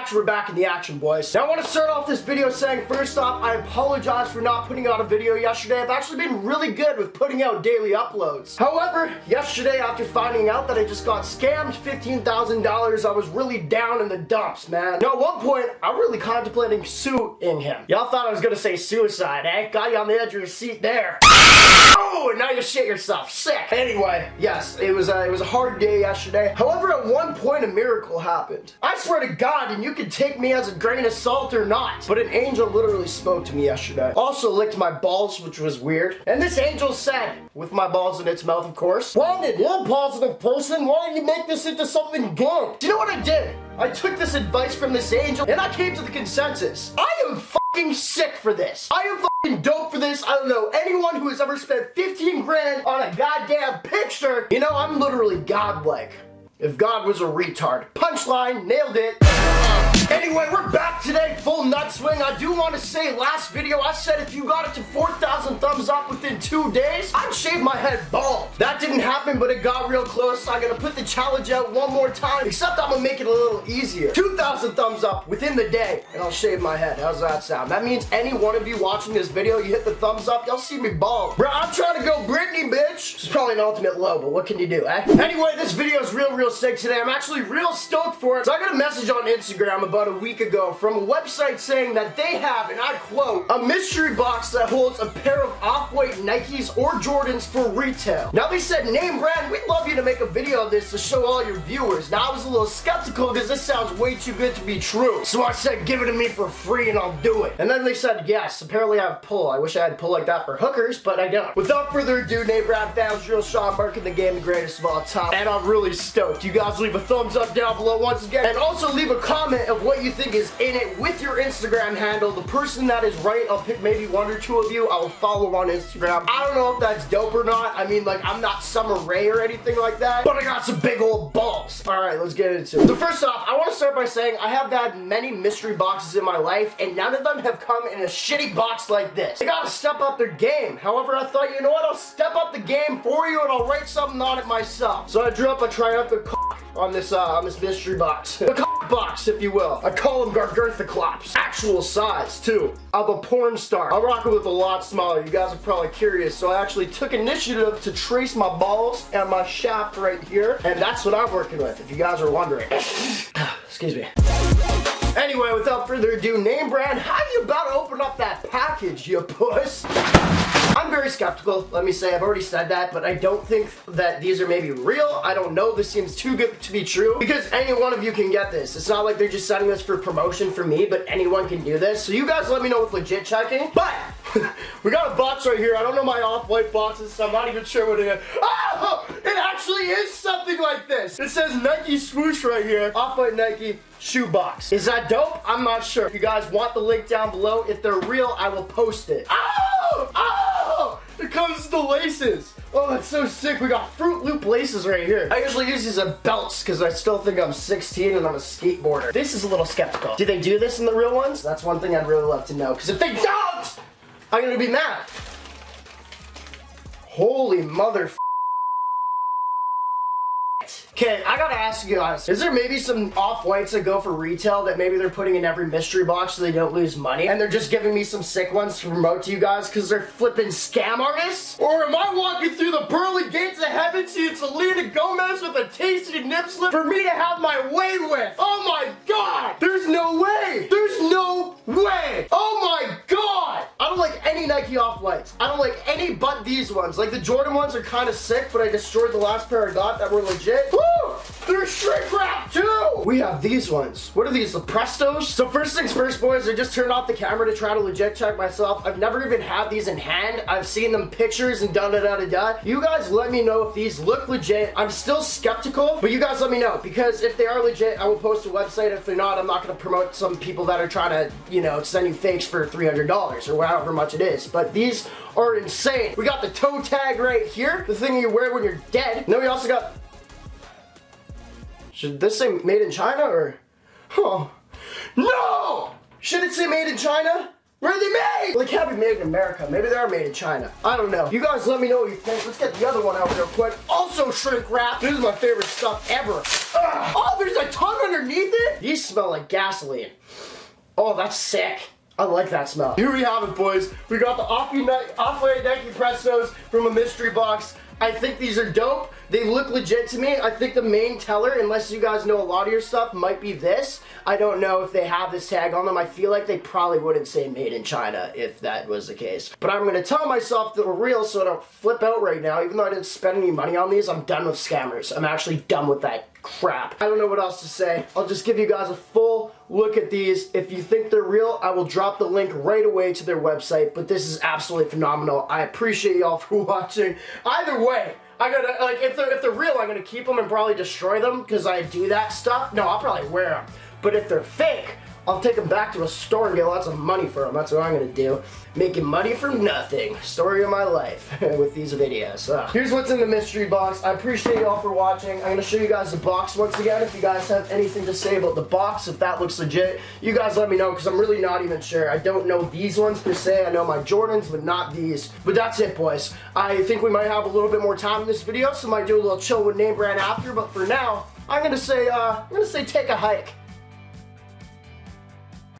action, we're back in the action, boys. Now I want to start off this video saying, first off, I apologize for not putting out a video yesterday. I've actually been really good with putting out daily uploads. However, yesterday after finding out that I just got scammed $15,000, I was really down in the dumps, man. Now at one point, I'm really contemplating suing him. Y'all thought I was gonna say suicide, eh? Got you on the edge of your seat there. Oh, and now you shit yourself. Sick. Anyway, yes, it was a hard day yesterday. However, at one point, a miracle happened. I swear to God, and you can take me as a grain of salt or not, but an angel literally spoke to me yesterday. Also licked my balls, which was weird. And this angel said, with my balls in its mouth, of course, "Brandon, you're a positive person. Why don't you make this into something good?" Do you know what I did? I took this advice from this angel, and I came to the consensus. I am fucking sick for this. I am fucking dope for this. I don't know anyone who has ever spent 15 grand on a goddamn picture. You know, I'm literally godlike. If God was a retard. Punchline, nailed it. Anyway, we're back today, full nut swing. I do want to say, last video I said if you got it to 4,000 thumbs up within 2 days, I'd shave my head bald. That didn't happen, but it got real close, so I'm gonna put the challenge out one more time, except I'm gonna make it a little easier. 2,000 thumbs up within the day, and I'll shave my head. How's that sound? That means any one of you watching this video, you hit the thumbs up, you'll see me bald. Bro, I'm trying to go Britney, bitch. It's probably an ultimate low, but what can you do, eh? Anyway, this video is real sick today. I'm actually real stoked for it. So I got a message on Instagram about a week ago from a website saying that they have, and I quote, a mystery box that holds a pair of off-white Nikes or Jordans for retail. Now they said, NameBran, we'd love you to make a video of this to show all your viewers. Now I was a little skeptical because this sounds way too good to be true. So I said, give it to me for free and I'll do it. And then they said, yes, apparently I have pull. I wish I had pull like that for hookers, but I don't. Without further ado, NameBran fans, real Sean Burke in the game, the greatest of all time. And I'm really stoked. You guys leave a thumbs up down below once again. And also leave a comment of what you think is in it with your Instagram handle. The person that is right, I'll pick maybe 1 or 2 of you. I will follow on Instagram. I don't know if that's dope or not. I mean, like, I'm not Summer Rae or anything like that, but I got some big old balls. All right, let's get into it. So first off, I want to start by saying I have had many mystery boxes in my life, and none of them have come in a shitty box like this. They gotta step up their game. However, I thought, you know what? I'll step up the game for you, and I'll write something on it myself. So I drew up a triumphant on this mystery box. The cock box, if you will. I call them Gargurthaclops. Actual size, too. Of a porn star. I'm rocking with a lot smaller. You guys are probably curious, so I actually took initiative to trace my balls and my shaft right here, and that's what I'm working with, if you guys are wondering. Excuse me. Anyway, without further ado, NameBran, how you about to open up that package, you puss? I'm very skeptical, let me say. I've already said that, but I don't think that these are maybe real. I don't know. This seems too good to be true because any one of you can get this. It's not like they're just setting this for promotion for me, but anyone can do this. So you guys let me know with legit checking. But we got a box right here. I don't know my off-white boxes, so I'm not even sure what it is. Oh! It actually is something like this. It says Nike swoosh right here. Off-white Nike shoe box. Is that dope? I'm not sure. If you guys want the link down below, if they're real, I will post it. Oh! Oh! It comes with the laces. Oh, that's so sick. We got Fruit Loop laces right here. I usually use these as belts because I still think I'm 16 and I'm a skateboarder. This is a little skeptical. Do they do this in the real ones? That's one thing I'd really love to know, because if they don't, I'm gonna be mad. Holy mother. Okay, I gotta ask you guys, is there maybe some off-whites that go for retail that maybe they're putting in every mystery box so they don't lose money? And they're just giving me some sick ones to promote to you guys because they're flipping scam artists? Or am I walking through the pearly gates of heaven seeing Selena Gomez with a tasty nip slip for me to have my way with? Oh my God! There's no way! There's no way! Oh my God! I don't like any Nike off-whites. I don't like any but these ones. Like the Jordan ones are kind of sick, but I destroyed the last pair I got that were legit. Woo! They're shrink wrap too! We have these ones. What are these, the Prestos? So first things first, boys, I just turned off the camera to try to legit check myself. I've never even had these in hand. I've seen them pictures and da-da-da-da-da. You guys let me know if these look legit. I'm still skeptical, but you guys let me know, because if they are legit, I will post a website. If they're not, I'm not gonna promote some people that are trying to, you know, send you fakes for $300 or however much it is. But these are insane. We got the toe tag right here, the thing you wear when you're dead. And then we also got, should this say made in China or? Oh, no! Should it say made in China? Where are they made? Well, they can't be made in America. Maybe they are made in China. I don't know. You guys let me know what you think. Let's get the other one out real quick. Also shrink wrap. This is my favorite stuff ever. Ugh. Oh, there's a tongue underneath it? These smell like gasoline. Oh, that's sick. I like that smell. Here we have it, boys. We got the Off-White Nike Prestos from a mystery box. I think these are dope. They look legit to me. I think the main teller, unless you guys know a lot of your stuff, might be this. I don't know if they have this tag on them. I feel like they probably wouldn't say made in China if that was the case. But I'm gonna tell myself that they're real so I don't flip out right now. Even though I didn't spend any money on these, I'm done with scammers. I'm actually done with that crap. I don't know what else to say. I'll just give you guys a full look at these. If you think they're real, I will drop the link right away to their website, but this is absolutely phenomenal. I appreciate y'all for watching. Either way, I gotta, like, if they're real, I'm gonna keep them and probably destroy them because I do that stuff. No, I'll probably wear them. But if they're fake, I'll take them back to a store and get lots of money for them. That's what I'm gonna do. Making money from nothing. Story of my life with these videos. Here's what's in the mystery box. I appreciate y'all for watching. I'm gonna show you guys the box once again. If you guys have anything to say about the box, if that looks legit, you guys let me know because I'm really not even sure. I don't know these ones per se. I know my Jordans, but not these. But that's it, boys. I think we might have a little bit more time in this video, so I might do a little chill with NameBran after. But for now, I'm gonna say take a hike.